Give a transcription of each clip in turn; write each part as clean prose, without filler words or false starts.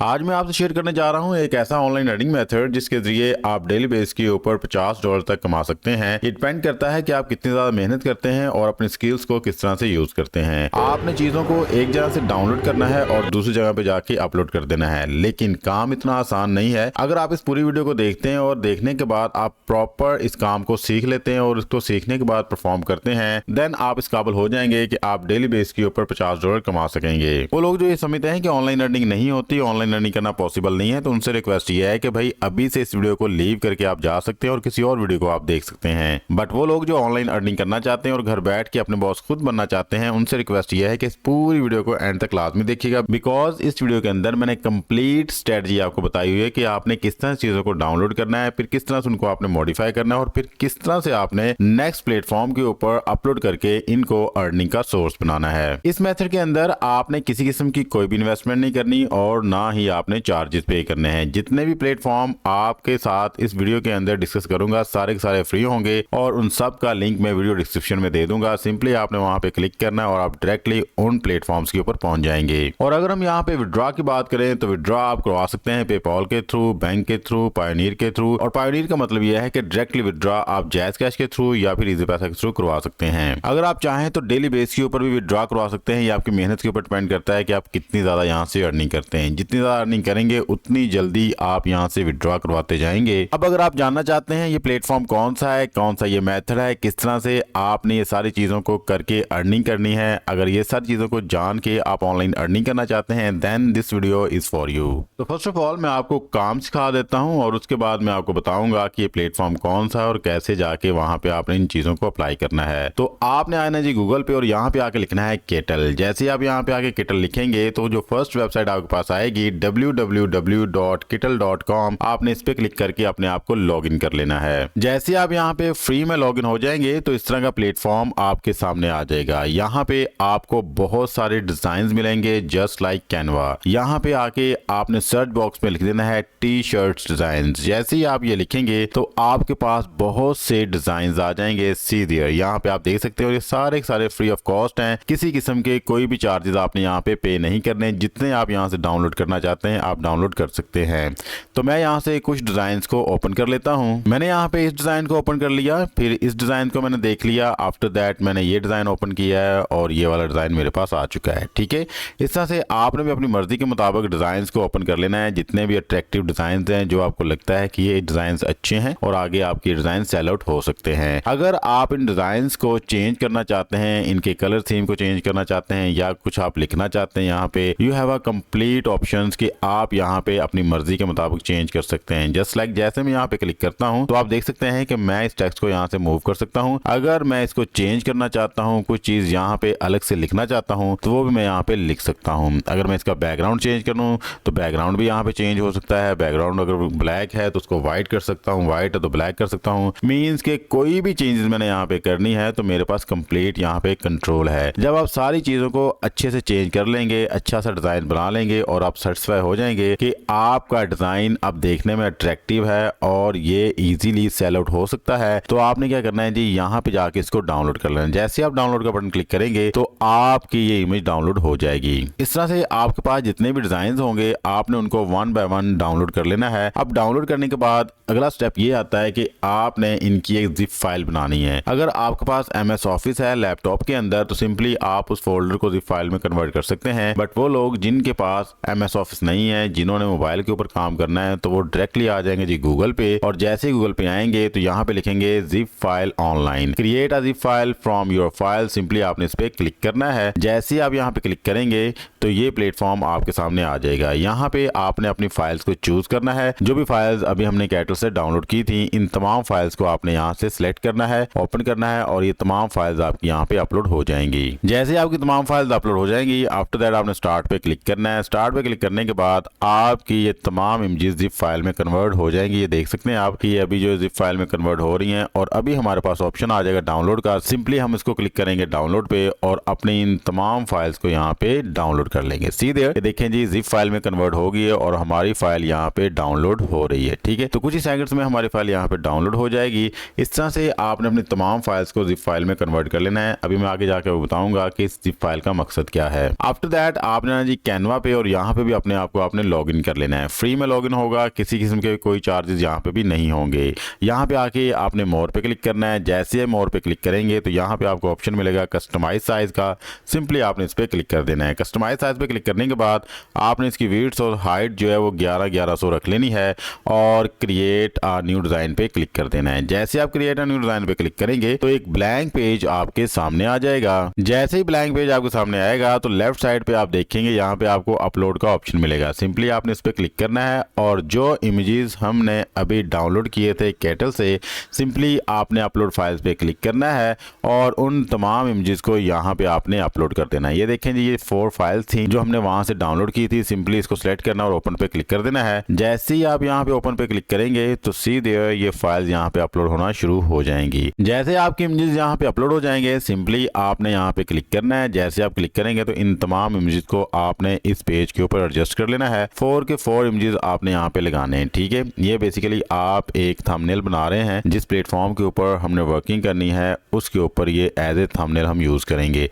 आज मैं आपसे शेयर करने जा रहा हूं एक ऐसा ऑनलाइन अर्निंग मेथड जिसके जरिए आप डेली बेस के ऊपर $50 तक कमा सकते हैं। ये डिपेंड करता है कि आप कितनी ज्यादा मेहनत करते हैं और अपने स्किल्स को किस तरह से यूज करते हैं। आपने चीजों को एक जगह से डाउनलोड करना है और दूसरी जगह पे जाके अपलोड कर देना है, लेकिन काम इतना आसान नहीं है। अगर आप इस पूरी वीडियो को देखते हैं और देखने के बाद आप प्रॉपर इस काम को सीख लेते हैं और इसको सीखने के बाद परफॉर्म करते हैं, देन आप इस काबिल हो जाएंगे कि आप डेली बेस के ऊपर $50 कमा सकेंगे। वो लोग जो ये समझते हैं कि ऑनलाइन अर्निंग नहीं होती, ऑनलाइन अर्निंग करना पॉसिबल नहीं है, तो उनसे रिक्वेस्ट ये है कि भाई अभी से इस वीडियो को लीव करके आप जा सकते हैं और किसी और वीडियो को आप देख सकते हैं। बट वो लोग जो ऑनलाइन अर्निंग करना चाहते हैं और घर बैठ के अपने बॉस खुद बनना चाहते हैं, उनसे रिक्वेस्ट ये है कि इस पूरी वीडियो को एंड तक लाजमी देखिएगा, बिकॉज इस वीडियो के अंदर मैंने कंप्लीट स्ट्रेटजी आपको बताई हुई है कि आपने किस तरह चीजों को डाउनलोड करना है, फिर किस तरह से उनको आपने मॉडिफाई करना है और फिर किस तरह से आपने नेक्स्ट प्लेटफॉर्म के ऊपर अपलोड करके इनको अर्निंग का सोर्स बनाना है। इस मेथड के अंदर आपने किसी किस्म की कोई भी इन्वेस्टमेंट नहीं करनी और ना ही आपने चार्जेस पे करने हैं। जितने भी प्लेटफॉर्म आपके साथ इस वीडियो के अंदर डिस्कस करूंगा सारे के सारे फ्री होंगे और उन सब का लिंक मैं वीडियो डिस्क्रिप्शन में दे दूंगा। सिंपली आपने वहां पे क्लिक करना है और आप डायरेक्टली उन प्लेटफॉर्म्स के ऊपर पहुंच जाएंगे। और अगर हम यहाँ पे विड्रॉ की बात करें तो विड्रॉ आप करवा सकते हैं पेपॉल के थ्रू, बैंक के थ्रू, पायोनियर के थ्रू। और पायोनियर का मतलब यह है कि डायरेक्टली विड्रॉ आप जैज कैश के थ्रू या फिर इजी पैसा के थ्रू करवा सकते हैं। अगर आप चाहें तो डेली बेस के ऊपर भी विड्रॉ करवा सकते हैं। ये आपकी मेहनत के ऊपर डिपेंड करता है कि आप कितनी ज्यादा यहाँ से अर्निंग करते हैं। जितनी ज्यादा अर्निंग करेंगे उतनी जल्दी आप यहाँ से विड्रॉ करवाते जाएंगे। अब अगर आप जानना चाहते हैं ये प्लेटफॉर्म कौन सा है, कौन सा ये मेथड है, किस तरह से आपने ये सारी चीजों को करके अर्निंग करनी है, अगर ये सारी चीजों को जान के आप ऑनलाइन अर्निंग करना चाहते हैं, then this video is for you. तो फर्स्ट ऑफ ऑल मैं आपको काम सिखा देता हूँ और उसके बाद मैं आपको बताऊंगा कि ये प्लेटफॉर्म कौन सा है और कैसे जाके वहां पे आपने इन चीजों को अप्लाई करना है। तो आपने आना जी गूगल पे और यहाँ पे आके लिखना है केटल। जैसे आप यहाँ पे आके केटल लिखेंगे तो जो फर्स्ट वेबसाइट आपके पास आएगी www.kettle.com, आपने इस पे क्लिक करके अपने आप को लॉगिन कर लेना है। जैसे आप यहाँ पे फ्री में लॉगिन हो जाएंगे तो इस तरह का प्लेटफॉर्म आपके सामने आ जाएगा। यहाँ पे आपको बहुत सारे डिजाइन मिलेंगे जस्ट लाइक कैनवा। यहाँ पे आके आपने सर्च बॉक्स में लिख देना है टी शर्ट डिजाइन। जैसे ही आप ये लिखेंगे तो आपके पास बहुत से डिजाइन आ जाएंगे। सी देयर, यहाँ पे आप देख सकते हो ये सारे फ्री ऑफ कॉस्ट हैं। किसी किस्म के कोई भी चार्जेस आपने यहाँ पे पे नहीं करने। जितने आप यहाँ से डाउनलोड करना चाहते हैं आप डाउनलोड कर सकते हैं। तो मैं यहाँ से कुछ डिजाइन को ओपन कर लेता हूँ। मैंने यहाँ पे इस डिजाइन को ओपन कर लिया, फिर इस डिजाइन को मैंने देख लिया। आफ्टर दैट मैंने ये डिजाइन ओपन किया है और ये वाला डिजाइन मेरे पास आ चुका है। ठीक है, इस तरह से आपने भी अपनी मर्जी के मुताबिक डिजाइन को ओपन कर लेना है। जितने भी अट्रैक्टिव डिजाइन हैं जो आपको लगता है कि ये डिजाइन अच्छे हैं और आगे आपके डिजाइन सेल आउट हो सकते हैं। अगर आप इन डिजाइन को चेंज करना चाहते हैं, इनके कलर थीम को चेंज करना चाहते हैं या कुछ आप लिखना चाहते हैं, यहाँ पे you have a complete options कि आप यहाँ पे अपनी मर्जी के मुताबिक चेंज कर सकते हैं। जस्ट लाइक जैसे मैं यहाँ पे क्लिक करता हूँ तो आप देख सकते हैं कि मैं इस टेक्स्ट को यहाँ से मूव कर सकता हूँ। अगर मैं इसको चेंज करना चाहता हूँ, कुछ चीज यहाँ पे अलग से लिखना चाहता हूँ तो वो भी मैं यहाँ पे लिख सकता हूँ। अगर मैं इसका बैकग्राउंड चेंज करूँ तो बैकग्राउंड भी यहाँ पे चेंज हो सकता है। बैकग्राउंड अगर ब्लैक है तो उसको व्हाइट कर सकता हूँ, व्हाइट है तो ब्लैक कर सकता हूँ। मीन्स के कोई भी चेंजेस मैंने यहाँ पे करनी है तो मेरे पास कंप्लीट यहाँ पे कंट्रोल है। जब आप सारी चीजों को अच्छे से चेंज कर लेंगे, अच्छा सा डिजाइन बना लेंगे और आप सेटिस्फाई हो जाएंगे कि आपका डिजाइन अब देखने में अट्रैक्टिव है और ये इजीली सेल आउट हो सकता है, तो आपने क्या करना है जी, यहाँ पे जाके इसको डाउनलोड कर लेना। जैसे आप डाउनलोड का बटन क्लिक करेंगे तो आपकी ये इमेज डाउनलोड हो जाएगी। इस तरह से आपके पास जितने भी डिजाइन होंगे आपने उनको वन बाय वन डाउनलोड कर लेना है। अब डाउनलोड करने के बाद अगला स्टेप ये आता है कि आपने इनकी एक जिप फाइल बनानी है। अगर आपके पास MS ऑफिस है लैपटॉप के अंदर तो सिंपली आप उस फोल्डर को जिप फाइल में कन्वर्ट कर सकते हैं। बट वो लोग जिनके पास MS ऑफिस नहीं है, जिन्होंने मोबाइल के ऊपर काम करना है, तो वो डायरेक्टली आ जाएंगे जी गूगल पे और जैसे ही गूगल पे आएंगे तो यहाँ पे लिखेंगे zip file online, create a zip file from your file. Simply आपने इस पे क्लिक करना है। जैसे ही आप यहाँ पे क्लिक करेंगे तो ये प्लेटफॉर्म आपके सामने आ जाएगा। यहाँ पे आपने अपनी फाइल्स को चूज करना है। जो भी फाइल्स अभी हमने केटल से डाउनलोड की थी, इन तमाम फाइल्स को आपने यहाँ से सिलेक्ट करना है, ओपन करना है और ये तमाम फाइल्स आपकी यहाँ पे अपलोड हो जाएंगी। जैसे आपकी तमाम फाइल्स अपलोड हो जाएंगी, आफ्टर दैट आपने स्टार्ट पे क्लिक करना है। स्टार्ट पे क्लिक करने के बाद आपकी ये तमाम इमेजेस जिप फाइल में कन्वर्ट हो जाएंगी। ये देख सकते हैं आप कि ये अभी जो जिप फाइल में कन्वर्ट हो रही हैं और अभी हमारे पास ऑप्शन आ जाएगा डाउनलोड का। सिंपली हम इसको क्लिक करेंगे डाउनलोड पे और अपनी इन तमाम फाइल्स को यहाँ पे डाउनलोड कर लेंगे। सीधे ये देखें जी जिप फाइल में कन्वर्ट हो गई है और हमारी फाइल यहाँ पे डाउनलोड हो रही है। ठीक है, तो कुछ ही सेकंड्स में हमारी फाइल यहाँ पे डाउनलोड हो जाएगी। इस तरह से आपने अपनी तमाम फाइल्स को जिप फाइल में कन्वर्ट कर लेना है। अभी मैं आगे जाकर बताऊंगा कि इस जिप फाइल का मकसद क्या है। आफ्टर दैट आपने ना जी कैनवा पे और यहाँ पे भी अपने आप को आपने लॉग इन कर लेना है। फ्री में लॉग इन होगा, किसी किस्म के कोई चार्जेस यहाँ पे भी नहीं होंगे। यहाँ पे आके आपने मोर पे क्लिक करना है। जैसे मोर पे क्लिक करेंगे तो यहाँ पे आपको ऑप्शन मिलेगा कस्टमाइज साइज का। सिंपली आपने इस पे क्लिक कर देना है। कस्टमाइज साइज पे क्लिक करने के बाद आपने इसकी विड्थ और हाइट जो है वो 1100 रख लेनी है और क्रिएट अ न्यू डिजाइन पे क्लिक कर देना है। जैसे आप क्रिएट अ न्यू डिजाइन पे क्लिक करेंगे तो एक ब्लैंक पेज आपके सामने आ जाएगा। जैसे ही ब्लैंक पेज आपके सामने आएगा तो लेफ्ट साइड पे आप देखेंगे यहाँ पे आपको अपलोड का ऑप्शन मिलेगा। सिंपली आपने इस पे क्लिक करना है और जो इमेजेस हमने अभी डाउनलोड किए थे कैटल से, सिंपली आपने अपलोड फाइल्स पे क्लिक करना है और उन तमाम इमेजेस को यहाँ पे आपने अपलोड कर देना है। ये देखें जी ये 4 फाइल्स थी जो हमने वहां से डाउनलोड की थी। सिंपली इसको सिलेक्ट करना और ओपन पे क्लिक कर देना है। जैसे ही आप यहाँ पे ओपन पे क्लिक करेंगे तो सीधे ये फाइल्स यहाँ पे अपलोड होना शुरू हो जाएंगी। जैसे आपकी इमेजेस यहाँ पे अपलोड हो जाएंगे सिंपली आपने यहाँ पे क्लिक करना है। जैसे आप क्लिक करेंगे तो इन तमाम इमेजेस को आपने इस पेज के ऊपर एडजस्ट कर लेना है। 4 के 4 इमेजेस आपने यहाँ पे लगाने हैं। ठीक है, ये बेसिकली आप एक थंबनेल बना रहे हैं जिस प्लेटफॉर्म के ऊपर हमने वर्किंग करनी है उसके ऊपर ये एज ए थंबनेल हम यूज करेंगे।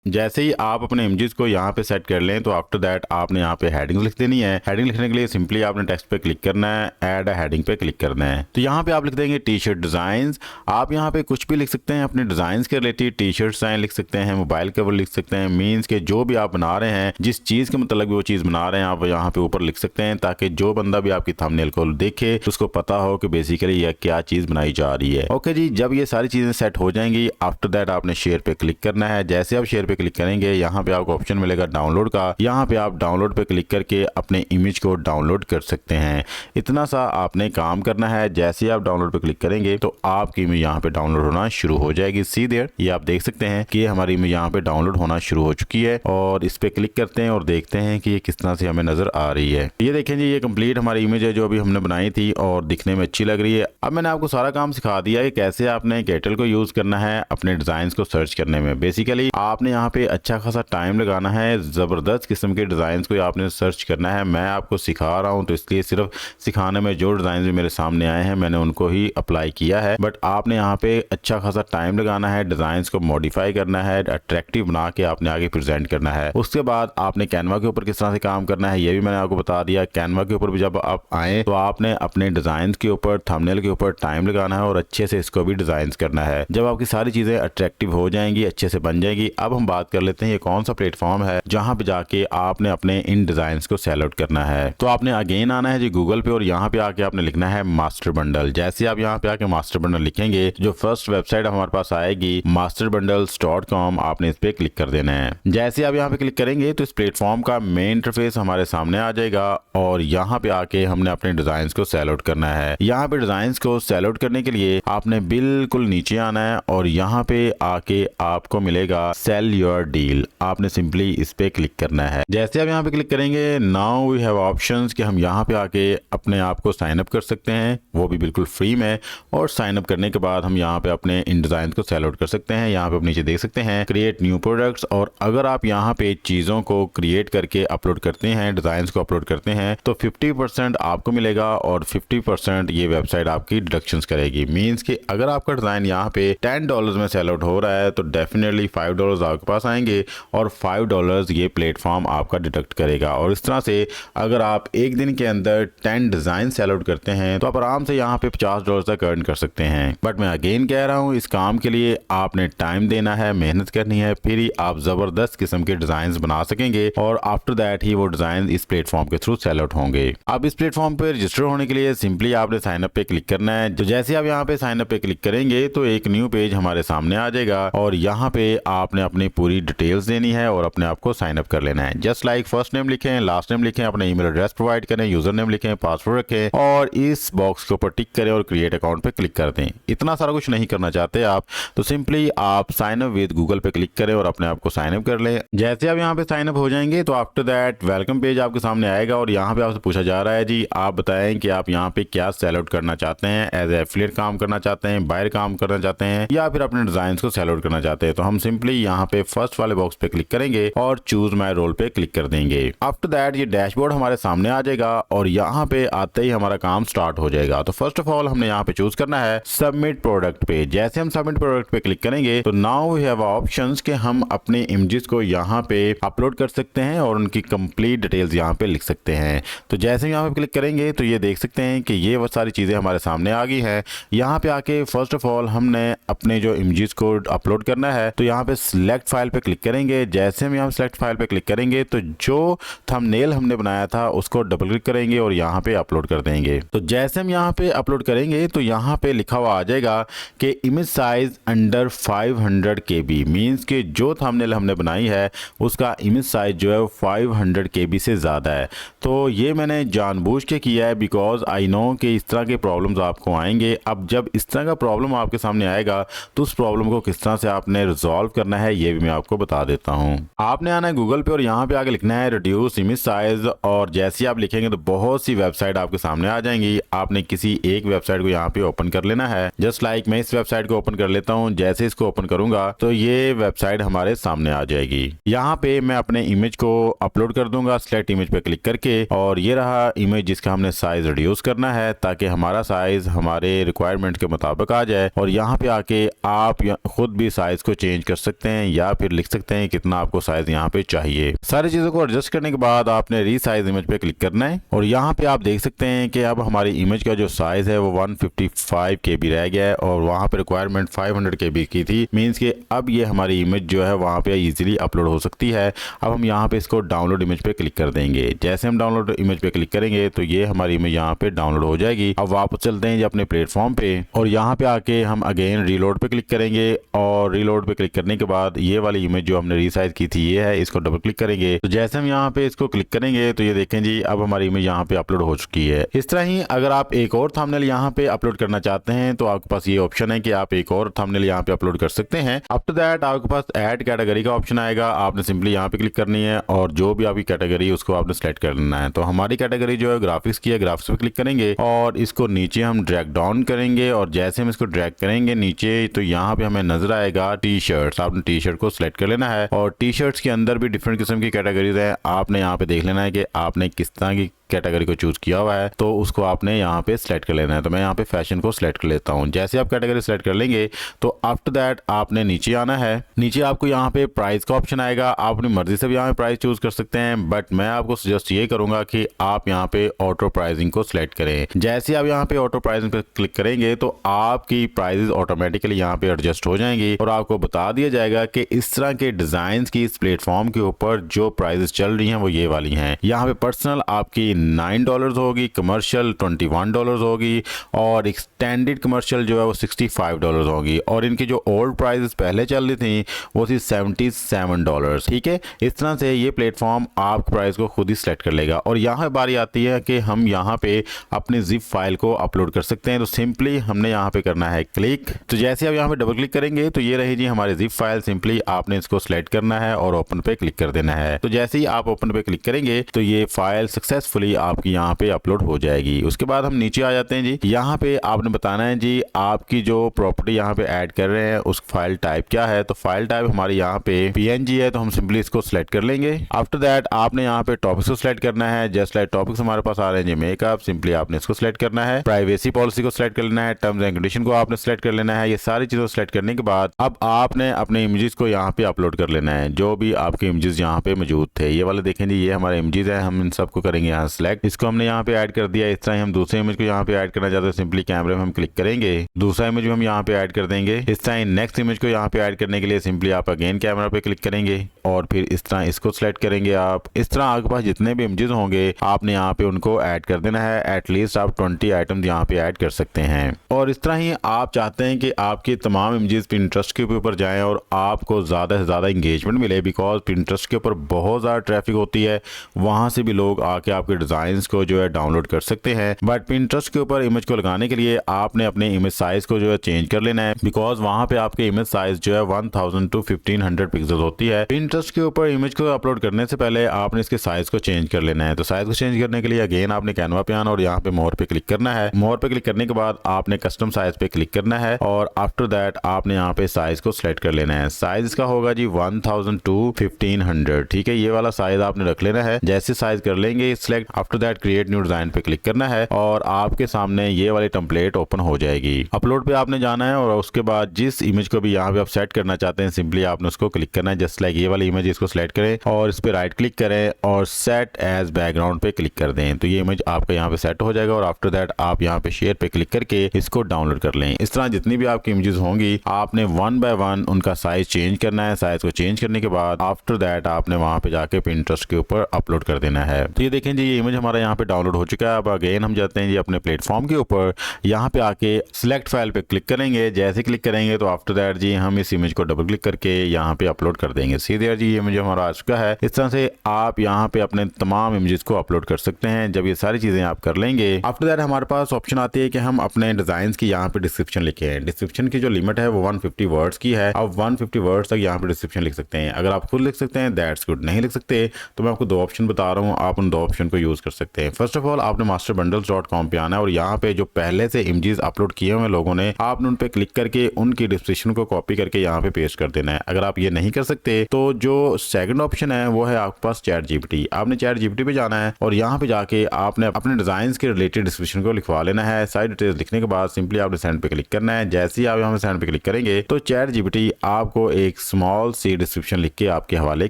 जैसे ही आप अपने इमेजेस को यहाँ पे सेट कर लें तो आफ्टर दैट आपने यहाँ पे हेडिंग लिख देनी है। हेडिंग लिखने के लिए सिंपली आपने टेक्स्ट पे क्लिक करना है, ऐड अ हेडिंग पे क्लिक करना है। तो यहाँ पे आप लिख देंगे टी शर्ट डिजाइन। आप यहाँ पे कुछ भी लिख सकते हैं अपने डिजाइन के रिलेटेड। टी शर्ट डिजाइन लिख सकते हैं, मोबाइल कवर लिख सकते हैं, मीन्स के जो भी आप बना रहे हैं, जिस चीज के मतलब वो चीज बना रहे हैं आप यहाँ पे ऊपर लिख सकते हैं ताकि जो बंदा भी आपकी थंबनेल को देखे उसको पता हो कि बेसिकली यह क्या चीज बनाई जा रही है। ओके जी, जब ये सारी चीजें सेट हो जाएंगी आफ्टर दैट आपने शेयर पे क्लिक करना है। जैसे आप शेयर पे क्लिक करेंगे यहाँ पे आपको ऑप्शन मिलेगा डाउनलोड का। यहाँ पे आप डाउनलोड पे क्लिक करके अपने इमेज को डाउनलोड कर सकते हैं। इतना सा आपने काम करना है। जैसे आप डाउनलोड पे क्लिक करेंगे तो आपकी इमेज यहाँ पे डाउनलोड होना शुरू हो जाएगी। सीधे ये आप देख सकते हैं कि हमारी इमेज यहाँ पे डाउनलोड होना शुरू हो चुकी है और इस पे क्लिक करते हैं और देखते हैं कि ये किस तरह से हमें नजर आ रही है। ये देखें जी ये कंप्लीट हमारी इमेज है जो अभी हमने बनाई थी और दिखने में अच्छी लग रही है। अब मैंने आपको सारा काम सिखा दिया है कैसे आपने कैटल को यूज करना है अपने डिजाइन को सर्च करने में। बेसिकली आपने यहाँ पे अच्छा खासा टाइम लगाना है, जबरदस्त किस्म के डिजाइन को आपने सर्च करना है। मैं आपको सिखा रहा हूं तो इसलिए सिर्फ सिखाने में जो डिजाइन भी मेरे सामने आए हैं मैंने उनको ही अप्लाई किया है, बट आपने यहाँ पे अच्छा खासा टाइम लगाना है, डिजाइन को मॉडिफाई करना है, अट्रैक्टिव बना के आपने आगे प्रेजेंट करना है। उसके बाद आपने कैनवा के ऊपर किस तरह से काम करना है ये भी मैंने आपको बता दिया। कैनवा के ऊपर भी जब आप आए तो आपने अपने डिजाइन के ऊपर, थंबनेल के ऊपर टाइम लगाना है और अच्छे से इसको भी डिजाइन करना है। जब आपकी सारी चीजें अट्रैक्टिव हो जाएंगी, अच्छे से बन जाएगी, अब हम बात कर लेते हैं ये कौन सा प्लेटफॉर्म है जहां पे जाके आपने अपने इन डिजाइन्स को सेल आउट करना है। तो आपने अगेन आना है जी गूगल पे और यहाँ पे आके आपने लिखना है मास्टर बंडल। जैसे आप यहाँ पे आके मास्टर बंडल लिखेंगे जो फर्स्ट वेबसाइट हमारे पास आएगी masterbundles.com, आपने इस पे क्लिक कर देना है। जैसे आप यहाँ पे क्लिक करेंगे तो इस प्लेटफॉर्म का मेन इंटरफेस हमारे सामने आ जाएगा और यहाँ पे आके हमने अपने डिजाइन को सेल आउट करना है। यहाँ पे डिजाइन को सेल आउट करने के लिए आपने बिल्कुल नीचे आना है और यहाँ पे आके आपको मिलेगा सेल योर डील। आपने सिंपली इस पे क्लिक करना है। जैसे आप यहाँ पे क्लिक करेंगे नाउ वी हैव ऑप्शंस कि हम यहाँ पे आके अपने आप को साइन अप कर सकते हैं, वो भी बिल्कुल फ्री में। और साइन अप करने के बाद हम यहाँ पे अपने इन डिजाइन को सेल आउट कर सकते हैं। यहाँ पे आप नीचे देख सकते हैं क्रिएट न्यू प्रोडक्ट्स, और अगर आप यहाँ पे चीजों को क्रिएट करके अपलोड करते हैं, डिजाइन को अपलोड करते हैं तो 50% आपको मिलेगा और 50% ये वेबसाइट आपकी डिडक्शन करेगी। मीन्स कि अगर आपका डिजाइन यहाँ पे $10 में सेल आउट हो रहा है तो डेफिनेटली $5 आपके पास आएंगे और $5 ये प्लेटफॉर्म आपका डिडक्ट करेगा। और इस तरह से अगर आप एक दिन के अंदर 10 डिजाइन सेल आउट करते हैं तो आप आराम से यहाँ पे $50 तक अर्न कर सकते हैं। बट मैं अगेन कह रहा हूँ इस काम के लिए आपने टाइम देना है, मेहनत करनी है, फिर ही आप जबरदस्त किस्म के डिजाइन बना सकेंगे और आफ्टर दैट ही वो डिजाइन इस प्लेटफॉर्म के थ्रू सेल आउट होंगे। अब इस प्लेटफॉर्म पे रजिस्टर होने के लिए सिंपली आपने साइन अप पे क्लिक करना है। तो जैसे आप यहाँ पे साइन अप पे क्लिक करेंगे तो एक न्यू पेज हमारे सामने आ जाएगा और यहाँ पे आपने अपनी पूरी डिटेल्स देनी है और अपने आप को साइन अप कर लेना है। जस्ट लाइक फर्स्ट नेम लिखें, लास्ट नेम लिखें, अपने ईमेल एड्रेस प्रोवाइड करें, यूजर नेम लिखें, पासवर्ड रखें और इस बॉक्स के ऊपर टिक करें और क्रिएट अकाउंट पे क्लिक कर दें। इतना सारा कुछ नहीं करना चाहते आप तो सिंपली आप साइन अप विद गूगल पे क्लिक करें और अपने आप को साइन अप कर लें। जैसे आप यहाँ पे साइन अप हो जाएंगे तो आफ्टर दैट वेलकम पेज आपके सामने आएगा और यहाँ पे आपसे पूछा जा रहा है जी आप बताएं कि आप यहाँ पे क्या सेल आउट करना चाहते हैं, एज एफिलिएट काम करना चाहते हैं, बायर काम करना चाहते हैं या फिर अपने डिजाइन को सेल आउट करना चाहते हैं। तो हम सिंपली यहाँ पे फर्स्ट वाले बॉक्स पे क्लिक करेंगे और चूज माय रोल पे क्लिक कर देंगे। आफ्टर दैट ये डैशबोर्ड हमारे सामने आ जाएगा और यहाँ पे आते ही हमारा काम स्टार्ट हो जाएगा। तो फर्स्ट ऑफ ऑल हमने यहाँ पे चूज करना है सबमिट प्रोडक्ट पे। जैसे हम सबमिट प्रोडक्ट पे क्लिक करेंगे तो नाउ वी हैव ऑप्शंस कि हम अपने इमेजेस को यहाँ पे अपलोड कर सकते हैं और उनकी कंप्लीट डिटेल्स यहाँ पे लिख सकते हैं। तो जैसे हम यहाँ पे क्लिक करेंगे तो ये देख सकते हैं कि ये वो सारी चीजें हमारे सामने आ गई हैं। यहाँ पे आके फर्स्ट ऑफ ऑल हमने अपने जो इमेजेस को अपलोड करना है तो यहाँ पे सिलेक्ट फाइल पे क्लिक करेंगे। जैसे हम यहाँ सिलेक्ट फाइल पे क्लिक करेंगे तो जो थंबनेल हमने बनाया था उसको डबल क्लिक करेंगे और यहाँ पे अपलोड कर देंगे। तो जैसे हम यहाँ पे अपलोड करेंगे तो यहाँ पे लिखा हुआ आ जाएगा कि image size under 500 KB, means कि जो थंबनेल हमने बनाई है उसका इमेज साइज जो है 500 KB से ज़्यादा है। तो ये मैंने जानबूझ के किया है बिकॉज आई नो कि इस तरह के प्रॉब्लम्स आपको आएंगे। अब जब इस तरह का प्रॉब्लम आपके सामने आएगा तो उस प्रॉब्लम को किस तरह से आपने रिजॉल्व करना है ये भी मैं आपको बता देता हूँ। आपने आना है गूगल पे और यहाँ पे आगे लिखना है रिड्यूस इमेज साइज, और जैसे आप लिखेंगे तो बहुत सी वेबसाइट आपके सामने आ जाएंगी। आपने किसी एक वेबसाइट को यहाँ पे ओपन कर लेना है। जस्ट लाइक मैं इस वेबसाइट को ओपन कर लेता हूँ। जैसे इसको ओपन करूंगा तो ये वेबसाइट हमारे सामने आ जाएगी। यहाँ पे मैं अपने इमेज को अपलोड कर दूंगा सिलेक्ट इमेज पे क्लिक करके, और ये रहा इमेज जिसका हमने साइज रिड्यूस करना है ताकि हमारा साइज हमारे रिक्वायरमेंट के मुताबिक आ जाए। और यहाँ पे आके आप खुद भी साइज को चेंज कर सकते हैं या फिर लिख सकते हैं कितना आपको साइज यहाँ पे चाहिए। सारी चीजों को एडजस्ट करने के बाद आपने रीसाइज इमेज पे क्लिक करना है और यहाँ पे आप देख सकते हैं कि अब हमारी इमेज का जो साइज है वो 155 KB रह गया है और वहाँ पे रिक्वायरमेंट 500 KB की थी। मीन्स कि अब ये हमारी इमेज जो है वहाँ पे इजीली अपलोड हो सकती है। अब हम यहाँ पे इसको डाउनलोड इमेज पे क्लिक कर देंगे। जैसे हम डाउनलोड इमेज पे क्लिक करेंगे तो ये हमारी इमेज यहाँ पे डाउनलोड हो जाएगी। अब वापस चलते हैं अपने प्लेटफॉर्म पे और यहाँ पे आके हम अगेन रीलोड पे क्लिक करेंगे और रीलोड पे क्लिक करने के बाद ये वाली इमेज जो हमने रीसाइज की थी ये है, इसको डबल क्लिक करेंगे। तो जैसे हम यहाँ पे इसको क्लिक करेंगे तो ये देखें जी अब हमारी इमेज यहाँ पे अपलोड हो चुकी है। इस तरह ही अगर आप एक और थंबनेल यहाँ पे अपलोड करना चाहते हैं तो आपके पास ये ऑप्शन है कि आप एक और थंबनेल यहाँ पे अपलोड कर सकते हैं। आफ्टर दैट आपके पास ऐड कैटेगरी का ऑप्शन आएगा। आपने सिंपली यहाँ पे क्लिक करनी है और जो भी आपकी कैटेगरी है उसको आपने सेलेक्ट कर लेना है। तो हमारी कैटेगरी जो है ग्राफिक्स की है, ग्राफिक्स पे क्लिक करेंगे और इसको नीचे हम ड्रैग डाउन करेंगे और जैसे हम इसको ड्रैग करेंगे नीचे तो यहाँ पे हमें नजर आएगा टी शर्ट्स। आपने टी शर्ट को सिलेक्ट कर लेना है और टी शर्ट्स के अंदर भी डिफरेंट किस्म की कैटेगरीज है। आपने यहाँ पे देख लेना है कि आपने किस तरह की कैटेगरी को चूज किया हुआ है तो उसको आपने यहाँ पे सिलेक्ट कर लेना है। तो मैं यहाँ पे फैशन को सिलेक्ट कर लेता हूँ। जैसे आप कैटेगरी सिलेक्ट कर लेंगे तो आफ्टर दैट आपने नीचे आना है। नीचे आपको यहाँ पे प्राइस का ऑप्शन आएगा। आप अपनी मर्जी से भी यहाँ पे प्राइस चूज कर सकते हैं, बट मैं आपको सजेस्ट ये करूंगा कि आप यहाँ पे ऑटो प्राइसिंग को सिलेक्ट करें। जैसे आप यहाँ पे ऑटो प्राइसिंग पे क्लिक करेंगे तो आपकी प्राइजेस ऑटोमेटिकली यहाँ पे एडजस्ट हो जाएंगी और आपको बता दिया जाएगा कि इस तरह के डिजाइन की इस प्लेटफॉर्म के ऊपर जो प्राइजेस चल रही हैं वो ये वाली हैं। यहाँ पे पर्सनल आपकी $9 होगी, कमर्शियल $21 होगी और एक्सटेंडेड कमर्शियल जो है वो $65 होगी और इनकी जो ओल्ड प्राइसेस पहले चल रही थी वो थी $77। ठीक है, इस तरह से ये प्लेटफॉर्म आप प्राइस को खुद ही सिलेक्ट कर लेगा। और यहाँ बारी आती है कि हम यहाँ पे अपनी जिप फाइल को अपलोड कर सकते हैं। तो सिंपली हमने यहाँ पे करना है क्लिक। तो जैसे आप यहाँ पे डबल क्लिक करेंगे तो ये रही जी हमारी जिप फाइल। सिंपली आपने इसको सिलेक्ट करना है और ओपन पे क्लिक कर देना है। तो जैसे ही आप ओपन पे क्लिक करेंगे तो ये फाइल सक्सेसफुली आपकी यहाँ पे अपलोड हो जाएगी। उसके बाद हम नीचे आ जाते हैं जी। यहाँ पे आपने बताना है जी आपकी जो प्रॉपर्टी यहाँ पे ऐड कर रहे हैं उस फाइल टाइप क्या है। तो फाइल टाइप हमारी यहाँ पे PNG है तो हम सिंपली इसको सिलेक्ट कर लेंगे। आफ्टर दैट आपने यहाँ पे टॉपिक्स को सिलेक्ट करना है। जस्ट लाइक टॉपिक्स हमारे पास आ रहे हैं जी मेकअप, सिंपली आपने इसको सिलेक्ट करना है। प्राइवेसी पॉलिसी को सिलेक्ट कर लेना है। टर्म्स एंड कंडीशन को आपने सिलेक्ट कर लेना है। ये सारी चीजों को सिलेक्ट करने के बाद अब आपने अपने इमेजेस को यहाँ पे अपलोड कर लेना है। जो भी आपके इमेजेस यहाँ पे मौजूद थे ये वाले देखें जी, ये हमारे इमेजेस है। हम इन सबको करेंगे यहाँ सिलेक्ट। इसको हमने यहाँ पे ऐड कर दिया। इस तरह हम दूसरे इमेज को यहाँ पे ऐड करना चाहते हैं, सिंपली कैमरे में हम क्लिक करेंगे, दूसरा इमेज हम यहाँ पे ऐड कर देंगे। इस तरह नेक्स्ट इमेज को यहाँ पे ऐड करने के लिए सिंपली आप अगेन कैमरा पे क्लिक करेंगे और फिर इस तरह इसको सिलेक्ट करेंगे। आप इस तरह आपके पास जितने भी इमेजेस होंगे आपने यहाँ पे उनको ऐड कर देना है। एटलीस्ट आप 20 आइटम्स यहाँ पे ऐड कर सकते हैं। और इस तरह ही आप चाहते हैं कि आपके तमाम इमेजेस पिंटरेस्ट के ऊपर जाएं और आपको ज्यादा से ज्यादा इंगेजमेंट मिले, बिकॉज पिंटरेस्ट के ऊपर बहुत ज्यादा ट्रैफिक होती है। वहां से भी लोग आके आपके डिजाइन को जो है डाउनलोड कर सकते हैं। बट पिंटरेस्ट के ऊपर इमेज को लगाने के लिए आपने अपने इमेज साइज को जो है चेंज कर लेना है, बिकॉज वहां पे आपके इमेज साइज जो है 1000 to 1500 पिक्सल होती है। पिंटरेस्ट के ऊपर इमेज को अपलोड करने से पहले आपने इसके साइज को चेंज कर लेना है। तो साइज को चेंज करने के लिए अगेन आपने कैनवा पे आना और यहाँ पे मोर पे क्लिक करना है। मोर पे क्लिक करने के बाद आपने कस्टम साइज पे क्लिक करना है और आफ्टर दैट आपने यहाँ पे साइज को सिलेक्ट कर लेना है। साइज इसका होगा जी 1000 to 1500। ठीक है, ये वाला साइज आपने रख लेना है। जैसे साइज कर लेंगे select, after that create new design पे क्लिक करना है और आपके सामने ये वाली टेम्पलेट ओपन हो जाएगी। अपलोड पे आपने जाना है और उसके बाद जिस इमेज को भी यहाँ पे आप सेट करना चाहते हैं सिंपली आपने उसको क्लिक करना है। जस्ट लाइक ये वाली इमेज, इसको सेलेक्ट करें और इस पे राइट क्लिक करें और सेट एज बैकग्राउंड पे क्लिक कर दें तो ये इमेज आपका यहाँ पे सेट हो जाएगा। और आफ्टर दैट आप यहाँ पे शेयर पे क्लिक करके इसको डाउनलोड कर लें। इस तरह जितनी भी आपकी इमेजेस होंगी आपने वन बाय वन उनका साइज चेंज करना है। साइज को चेंज करने के बाद आफ्टर दैट आपने वहां पे जाके पिंटरेस्ट के ऊपर अपलोड कर देना है। तो ये देखें जी, ये इमेज हमारा यहाँ पे डाउनलोड हो चुका है। अब अगेन हम जाते हैं जी अपने प्लेटफॉर्म के ऊपर, यहाँ पे आके सिलेक्ट फाइल पे क्लिक करेंगे। जैसे क्लिक करेंगे तो आफ्टर दैट जी हम इस इमेज को डबल क्लिक करके यहाँ पे अपलोड कर देंगे। सीधे जी ये इमेज हमारा आ चुका है। इस तरह से आप यहाँ पे अपने तमाम इमेजेस को अपलोड कर सकते हैं। जब ये सारी चीजें आप कर लेंगे आफ्टर दैट हमारे पास ऑप्शन आती है कि हम अपने डिजाइन की यहाँ पे डिस्क्रिप्शन लिखें। डिस्क्रिप्शन की जो लिमिट है वो 150 वर्ड्स की है। अब 150 वर्ड्स तक यहाँ पे डिस्क्रिप्शन लिख सकते हैं। अगर आप खुद लिख सकते हैं दैट्स गुड, नहीं लिख सकते तो मैं आपको दो ऑप्शन बता रहा हूँ, आप उन दो ऑप्शन को यूज कर सकते हैं। फर्स्ट ऑफ ऑल आपने masterbundles.com पे आना है और यहाँ पे जो पहले से इमेजेस अपलोड किए हुए लोगों ने आपने उन पे क्लिक करके उनकी डिस्क्रिप्शन को कॉपी करके यहाँ पे पेस्ट कर देना है। अगर आप ये नहीं कर सकते तो जो सेकंड ऑप्शन है वो है आपके पास चैट जीपीटी। आपने चैट जीपीटी पे जाना है और यहाँ पे जाके आपने अपने डिजाइन के रिलेटेड डिस्क्रिप्शन को लिखवा लेना है। सारी डिटेल्स लिखने के बाद सिंपली आपने सेंड पे क्लिक करना है। जैसे ही आप यहाँ पे सेंड पे क्लिक करेंगे तो चैट जीपीटी आपको एक स्मॉल सी डिस्क्रिप्शन लिख के आपके हवाले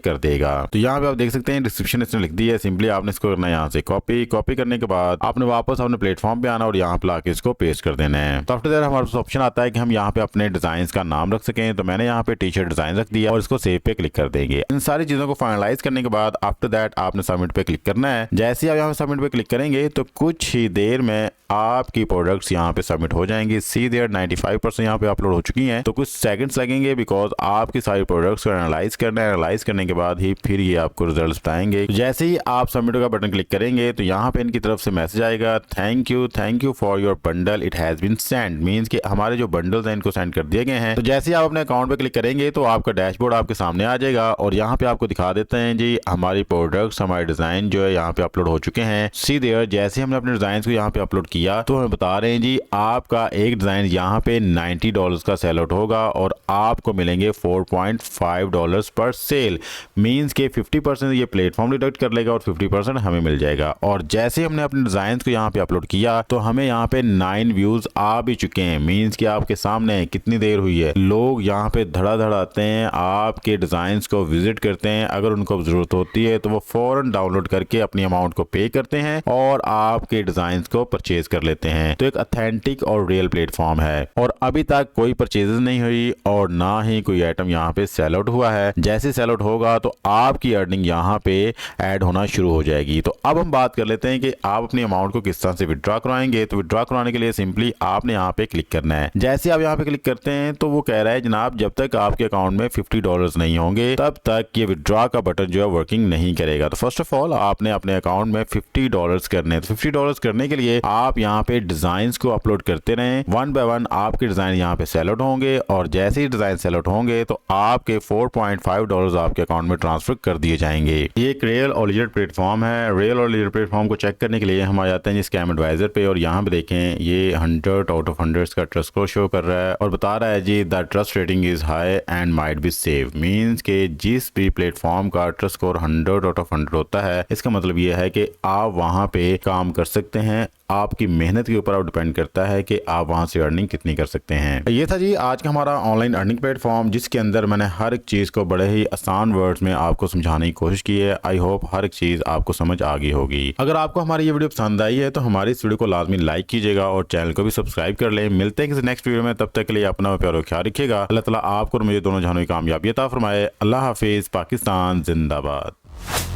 कर देगा। तो यहाँ पे आप देख सकते हैं डिस्क्रिप्शन इसने लिख दी है। सिंपली आपने इसको करना है यहाँ से कॉपी करने के बाद आपने वापस अपने प्लेटफॉर्म पे आना और यहाँ पे लाके इसको पेस्ट कर देना है। तो आफ्टर दैट हमारे पास ऑप्शन आता है कि हम यहाँ पे अपने डिजाइन का नाम रख सकें। तो मैंने यहाँ पे टी शर्ट डिजाइन रख दिया और इसको सेव पे क्लिक कर देंगे। इन सारी चीजों को फाइनलाइज करने के बाद आफ्टर दैट आपने सबमिट पे क्लिक करना है। जैसे ही आप यहाँ पे सबमिट पे क्लिक करेंगे तो कुछ ही देर में आपकी प्रोडक्ट्स यहाँ पे सबमिट हो जाएंगी। सी देयर 95% यहाँ पे अपलोड हो चुकी हैं। तो कुछ सेकंड्स लगेंगे बिकॉज आपकी सारी प्रोडक्ट्स को एनालाइज करना है। एनालाइज करने के बाद ही फिर ये आपको रिजल्ट्स बताएंगे। जैसे ही आप सबमिट का बटन क्लिक करेंगे तो यहाँ पे इनकी तरफ से मैसेज आएगा, thank you for your bundle, it has been send. Means कि हमारे जो बंडल्स हैं इनको सेंड कर दिए गए हैं। तो जैसे ही आप अपने अकाउंट पे क्लिक करेंगे तो आपका डैशबोर्ड आपके सामने आ जाएगा और यहाँ पे आपको दिखा देते हैं जी हमारी प्रोडक्ट्स, हमारे डिजाइन जो है यहाँ पे अपलोड हो चुके हैं। सी देयर जैसे हमने अपने डिजाइन को यहाँ पे अपलोड किया तो हमें बता रहे हैं जी आपका एक डिजाइन यहाँ पे $90 का सेल आउट होगा और आपको मिलेंगे $4.5 पर सेल। मींस के 50% ये प्लेटफॉर्म डिडक्ट कर लेगा और 50% हमें मिल जाएगा। और जैसे हमने अपने डिजाइन को यहाँ पे अपलोड किया तो हमें यहाँ पे 9 व्यूज आ भी चुके हैं। मींस कि आपके सामने कितनी देर हुई है, लोग यहाँ पे धड़ाधड़ आते हैं, आपके डिजाइन को विजिट करते हैं। अगर उनको जरूरत होती है तो वो फौरन डाउनलोड करके अपनी अमाउंट को पे करते हैं और आपके डिजाइन को परचेज कर लेते हैं। तो एक ऑथेंटिक और रियल प्लेटफॉर्म है और अभी तक कोई परचेजेस नहीं हुई और ना ही कोई आइटम यहाँ पे सेल आउट हुआ है। जैसे सेल आउट होगा तो आपकी अर्निंग यहाँ पे ऐड होना शुरू हो जाएगी। तो अब हम बात कर लेते हैं कि आप अपनी अमाउंट को किस तरह से विड्रॉ करवाएंगे। तो विड्रॉ करवाने के लिए सिंपली आपने यहाँ पे क्लिक करना है। जैसे आप यहाँ पे क्लिक करते हैं तो वो कह रहा है जनाब जब तक आपके अकाउंट में $50 नहीं होंगे तब तक ये विड्रॉ का बटन जो है वर्किंग नहीं करेगा। तो फर्स्ट ऑफ ऑल आपने अपने अकाउंट में $50 करने हैं। तो $50 करने के लिए आप यहाँ पे डिजाइन को अपलोड करते रहें। वन बाय वन आपके डिजाइन यहाँ पे सेल आउट होंगे और जैसे ही डिजाइन सेल आउट होंगे तो आपके $4.5 आपके अकाउंट में ट्रांसफर कर दिए जाएंगे। ये एक रियल और लीजिट प्लेटफॉर्म है। रियल और लीजिट प्लेटफॉर्म को चेक करने के लिए हम आ जाते हैं स्कैम एडवाइजर पे और यहाँ पे देखें ये 100 आउट ऑफ 100 का ट्रस्ट को शो कर रहा है और बता रहा है जी the trust rating is high and might be safe. Means के जिस भी प्लेटफॉर्म का ट्रस्ट स्कोर 100 आउट ऑफ 100 होता है इसका मतलब ये है कि आप वहां पे काम कर सकते हैं। आपकी मेहनत के ऊपर डिपेंड करता है कि आप वहां से अर्निंग कितनी कर सकते हैं। ये था जी आज का हमारा ऑनलाइन अर्निंग प्लेटफॉर्म जिसके अंदर मैंने हर एक चीज को बड़े ही आसान वर्ड्स में आपको समझाने की कोशिश की है। आई होप हर एक चीज आपको समझ आ गई होगी। अगर आपको हमारी ये वीडियो पसंद आई है तो हमारी इस वीडियो को लाजमी लाइक कीजिएगा और चैनल को भी सब्सक्राइब कर लें। मिलते हैं किसी नेक्स्ट वीडियो में, तब तक के लिए अपना प्यार और ख्याल रखिएगा। अल्लाह ताला आपको और मुझे दोनों जानों की कामयाबी अता फरमाए। अल्लाह हाफिज। पाकिस्तान जिंदाबाद।